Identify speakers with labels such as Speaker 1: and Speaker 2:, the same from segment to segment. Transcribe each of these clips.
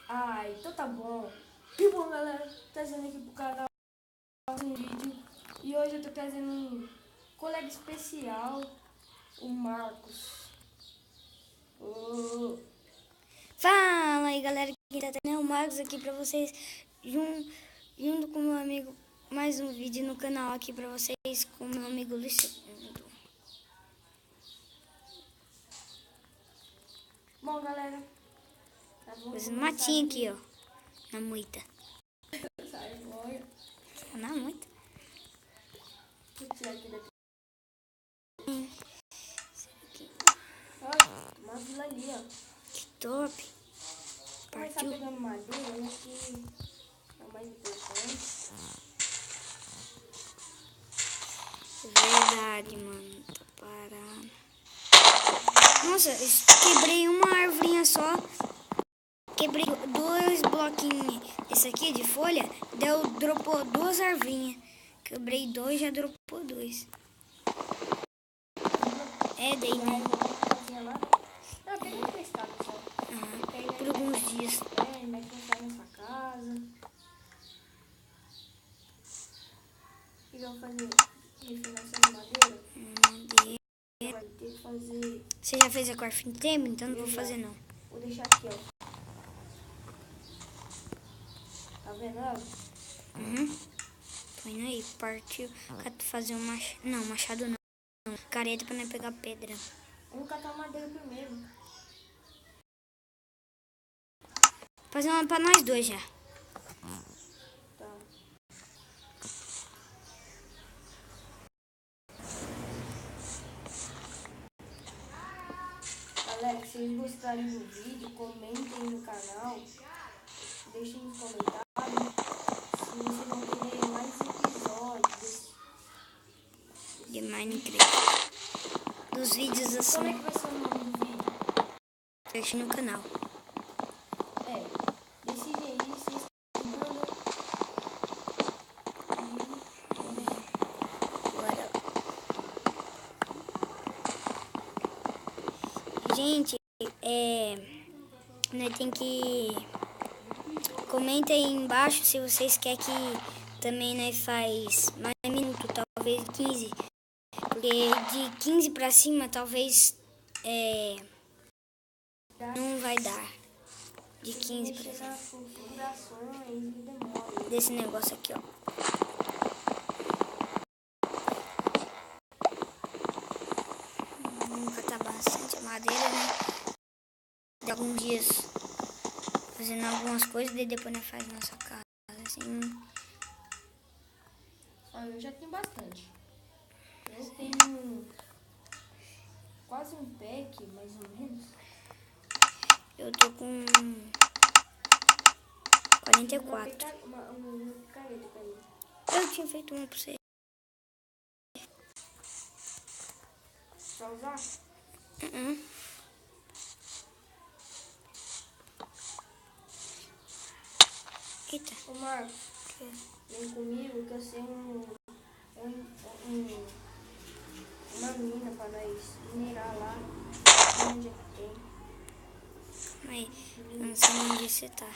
Speaker 1: Ah, então tá bom. Que bom, galera, trazendo aqui pro canal um vídeo. E hoje eu tô trazendo um colega especial, o Marcos.
Speaker 2: Fala aí, galera, que tá tendo o Marcos aqui pra vocês, junto com meu amigo, mais um vídeo no canal aqui pra vocês, com meu amigo Luiz II.
Speaker 1: Bom, galera,
Speaker 2: Fazendo matinho aqui, ó, na moita.
Speaker 1: Sai fora.
Speaker 2: Na moita.
Speaker 1: Vou tirar aqui daqui.
Speaker 2: Esse aqui.
Speaker 1: Olha, uma vila ali, ó.
Speaker 2: Que top.
Speaker 1: Começar
Speaker 2: Partiu.
Speaker 1: pegando madeira, né, que é o mais importante.
Speaker 2: Verdade, mano, tá parado. Nossa, eu quebrei uma arvorinha só. Quebrei 2 bloquinhos. Esse aqui de folha, dropou 2 arvinhas. Quebrei 2, já dropou 2. É, daí, né?
Speaker 1: Não, pega emprestado só.
Speaker 2: Por alguns dias.
Speaker 1: É, vai pensar na sua casa. O que eu vou fazer? Refinação de madeira?
Speaker 2: Madeira.
Speaker 1: Vai ter que fazer.
Speaker 2: Você já fez a crafting table? Então não vou fazer, não.
Speaker 1: Vou deixar aqui, ó. Tá vendo ela?
Speaker 2: Tô indo aí, partiu. Fazer um machado. Não, machado não. Careta pra não pegar pedra.
Speaker 1: Vamos catar a madeira primeiro.
Speaker 2: Fazer uma pra nós dois já.
Speaker 1: Tá. Galera, se vocês gostarem do vídeo, comentem no canal. Deixem nos comentários se vocês vão querer mais episódios
Speaker 2: De Minecraft. Dos vídeos
Speaker 1: Como
Speaker 2: assim.
Speaker 1: é que vai ser o nome do vídeo?
Speaker 2: Deixa no canal.
Speaker 1: Decide aí, vocês mandam.
Speaker 2: Bora. Gente, né, tem que... Comenta aí embaixo se vocês querem que também nós faz mais minuto, talvez 15. Porque de 15 pra cima, talvez não vai dar. De 15 pra
Speaker 1: Mexer
Speaker 2: cima.
Speaker 1: nas configurações e demora.
Speaker 2: Desse negócio aqui, ó. Vamos catar bastante madeira, né? De alguns dias fazendo algumas coisas e depois nós faz nossa casa, assim.
Speaker 1: Ah, eu já tenho bastante. Eu tenho quase um pack, mais ou menos.
Speaker 2: Eu tô com 44.
Speaker 1: Uma picareta pra mim.
Speaker 2: Eu tinha feito uma pra você.
Speaker 1: Pra usar?
Speaker 2: Eita.
Speaker 1: Ô Marcos, vem comigo que eu sei uma mina pra nós minerar lá. Onde é que tem?
Speaker 2: Mas eu não sei onde você tá.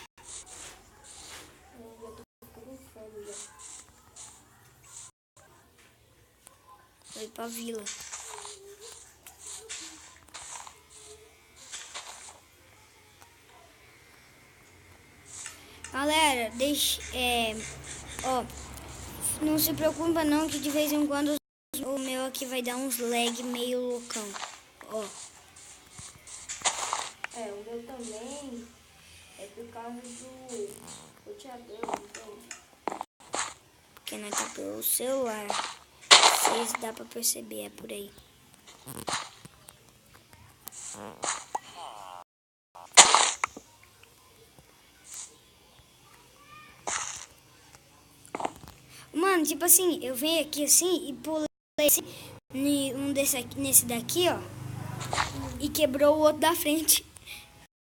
Speaker 1: Eu já tô ficando com fome já.
Speaker 2: Foi pra vila. Galera, não se preocupa não que de vez em quando o meu aqui vai dar uns lag meio loucão. Ó,
Speaker 1: O meu também é por causa do roteador, então.
Speaker 2: porque nós tá pelo celular. Vocês dá pra perceber, é por aí. Mano, tipo assim, eu venho aqui assim e pulei assim, nesse daqui, ó. E quebrou o outro da frente.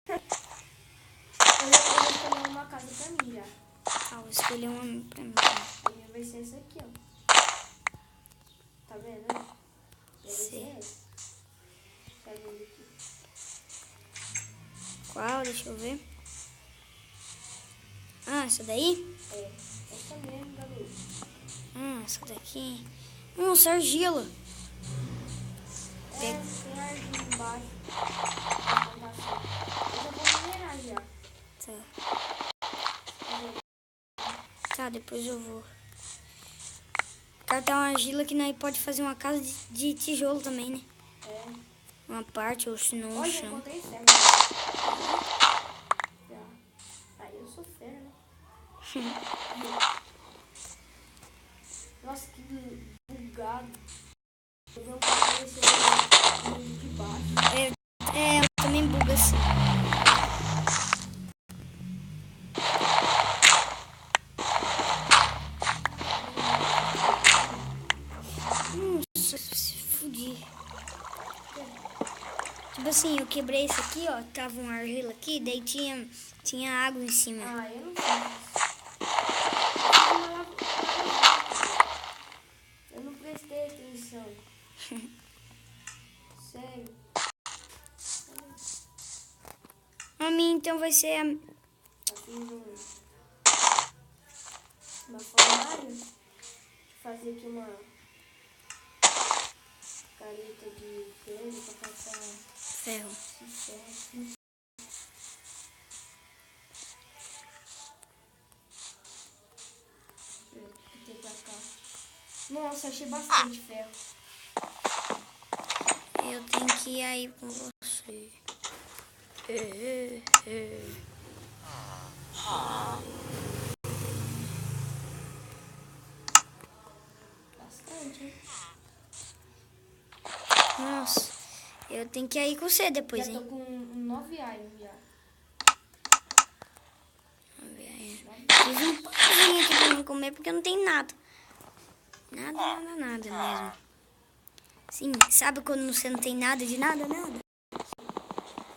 Speaker 1: Eu vou escolher uma casa pra mim já.
Speaker 2: Ah, vou escolher uma pra mim.
Speaker 1: A minha vai ser essa aqui, ó. Tá vendo? Vai ser essa. Tá vendo aqui?
Speaker 2: Qual? Deixa eu ver. Ah, essa daí?
Speaker 1: É, essa mesmo, galera.
Speaker 2: Essa daqui. Nossa, argila.
Speaker 1: É, tem argila embaixo. Eu já vou minerar já.
Speaker 2: Tá, depois eu vou. Cartar uma argila que nós pode fazer uma casa de tijolo também, né?
Speaker 1: É.
Speaker 2: Uma parte ou se não no
Speaker 1: Olha, eu
Speaker 2: chão.
Speaker 1: encontrei ferro. Já. Aí eu sou fera, né? Nossa, que bugado. Eu vi um cara desse aí de baixo.
Speaker 2: É, também buga assim. Nossa, se fudi. Tipo assim, eu quebrei isso aqui, ó. Tava um argila aqui, daí tinha água em cima.
Speaker 1: Ah, eu não fiz isso. Eu não prestei atenção. Sério.
Speaker 2: A minha então vai ser
Speaker 1: Eu fiz uma formulário. Fazer aqui uma careta de ferro pra passar
Speaker 2: ferro.
Speaker 1: esse ferro. Nossa, achei bastante ferro.
Speaker 2: Eu tenho que ir aí com você.
Speaker 1: Bastante, hein?
Speaker 2: Nossa, eu tenho que ir aí com você depois,
Speaker 1: Já tô
Speaker 2: hein?
Speaker 1: com 9 iron já.
Speaker 2: Fiz um pãozinho aqui pra mim comer porque não tem nada. Nada mesmo. Sim, sabe quando você não tem nada de nada?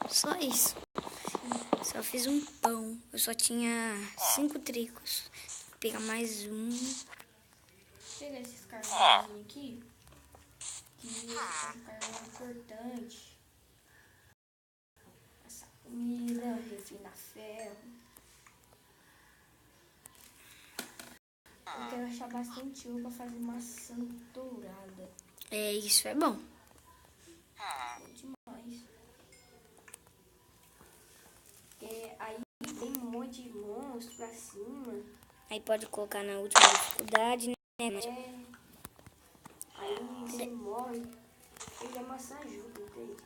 Speaker 2: Só isso. Só fiz um pão. Eu só tinha 5 tricos. Vou pegar mais um.
Speaker 1: Vou pegar esses carvãozinhos aqui. Que é um carvão importante. Essa comida, refinar ferro. Eu quero achar bastante ouro pra fazer maçã dourada.
Speaker 2: É, isso é bom.
Speaker 1: Bom demais. Aí tem um monte de monstro pra cima.
Speaker 2: Aí pode colocar na última dificuldade, né?
Speaker 1: Aí você morre. E a maçã ajuda, entende?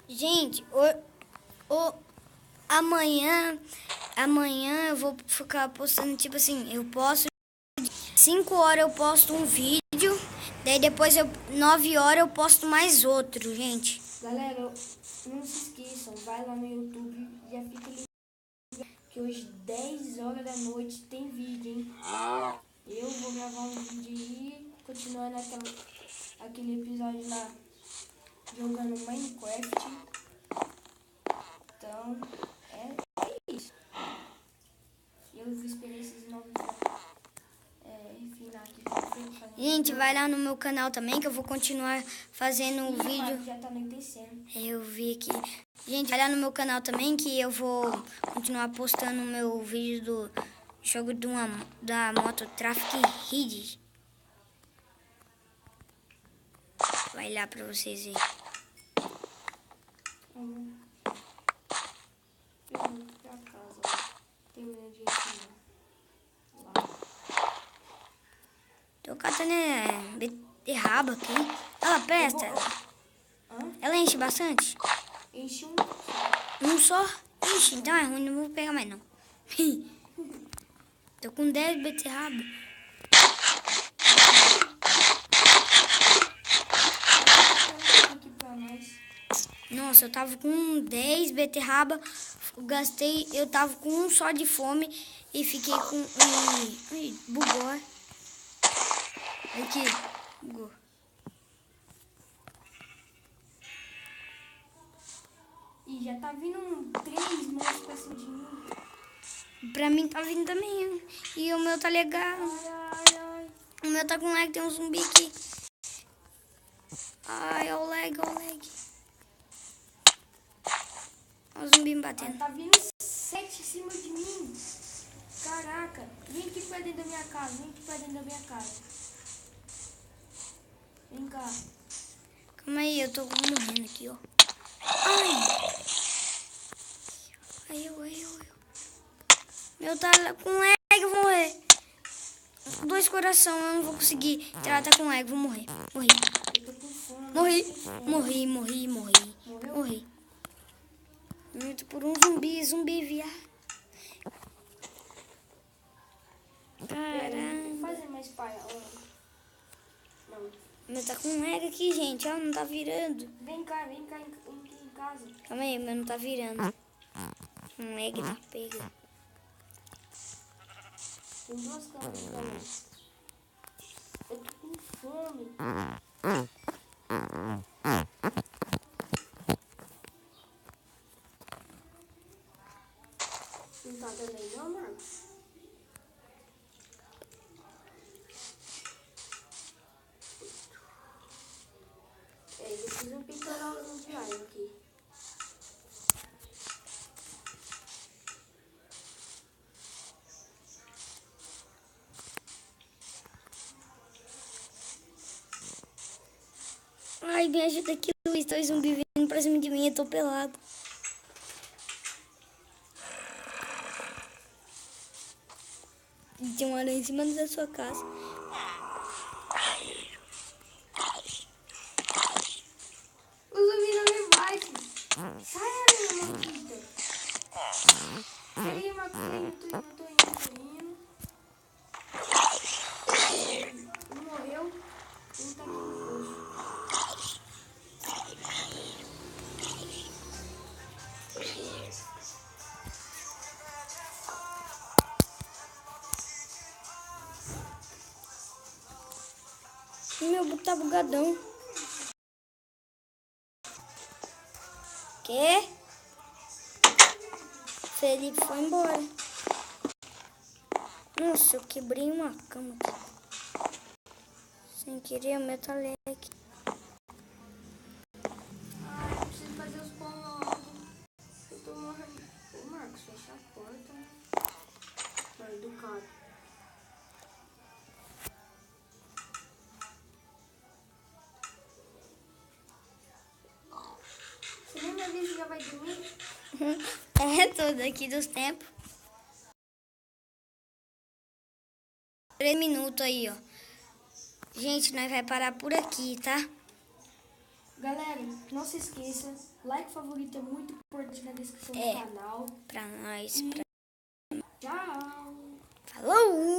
Speaker 2: Gente, amanhã eu vou ficar postando, tipo assim, eu posto 5 horas eu posto um vídeo, daí depois 9 horas eu posto mais outro, gente.
Speaker 1: Galera, não se esqueçam, vai lá no YouTube e já fica ligado que hoje 10 horas da noite tem vídeo, hein? Eu vou gravar um vídeo aí, continuando aquele episódio lá, jogando Minecraft. Então, é isso. Eu vou esperar esses novos refinar aqui.
Speaker 2: Gente, vai lá no meu canal também que eu vou continuar fazendo o vídeo.
Speaker 1: Já tá anoitecendo.
Speaker 2: Eu vi aqui. Gente, vai lá no meu canal também que eu vou continuar postando o meu vídeo do jogo da moto Traffic Ridge. Vai lá pra vocês verem.
Speaker 1: Eu vou pra casa. Terminando de refinar. Lá.
Speaker 2: Tô catando beterraba aqui. Ela presta? Ela enche bastante?
Speaker 1: Enche um.
Speaker 2: Um só? Ixi, então é ruim, não vou pegar mais não. Tô com 10 beterraba.
Speaker 1: Aqui pra nós.
Speaker 2: Nossa, eu tava com 10 beterraba. Eu tava com um só de fome e fiquei com Ai, bugou. Aqui, bugou.
Speaker 1: E já tá vindo 3 monstros pra cima de mim.
Speaker 2: Pra mim tá vindo também. E o meu tá legal.
Speaker 1: Ai.
Speaker 2: O meu tá com lag, tem um zumbi aqui. Ai, ó o lag, ó o lag. batendo.
Speaker 1: Tá vindo 7 em cima de mim. Caraca. Vem aqui pra dentro da minha casa. Vem aqui pra dentro da minha casa. Vem cá.
Speaker 2: Calma aí, eu tô morrendo aqui, ó. Ai. Ai, eu. Meu, tá com lag, eu vou morrer. 2 coração, eu não vou conseguir. Ela tá com lag, vou morrer. Morri.
Speaker 1: Eu tô com fome.
Speaker 2: Morri. Muito por um zumbi, viado. Caramba.
Speaker 1: Fazer mais palha. Não.
Speaker 2: Meu, tá com lag aqui, gente. Ó, não tá virando.
Speaker 1: Vem cá em casa.
Speaker 2: Calma aí, meu, não tá virando. Um lag tá pega.
Speaker 1: Tem 2 câmeras também. Eu tô com fome. Não tá dando aí não, Marcos? Eu fiz um pitoralzinho de alho aqui.
Speaker 2: Ai, me ajuda aqui, Luiz. 2 zumbis vindo pra cima de mim, eu tô pelado. E tem uma aranha em cima da sua casa.
Speaker 1: O zumbi não me bate. Sai, aranha maldita. Sai, Marcos. Eu tô indo. Um morreu. Um tá aqui no fogo.
Speaker 2: Meu book tá bugadão. Quê? Felipe foi embora. Nossa, eu quebrei uma cama aqui. Sem querer, o meu tá leque.
Speaker 1: Ai, eu preciso fazer os pão logo. Eu tô morrendo. Ô, Marcos, fecha a porta. Mal educado. Você nem me avisa que já vai dormir?
Speaker 2: É, tô daqui dos tempos. 3 minutos aí, ó. Gente, nós vai parar por aqui, tá?
Speaker 1: Galera, não se esqueça. Like, favorito é muito importante na descrição do canal.
Speaker 2: Pra nós.
Speaker 1: Tchau!
Speaker 2: Falou!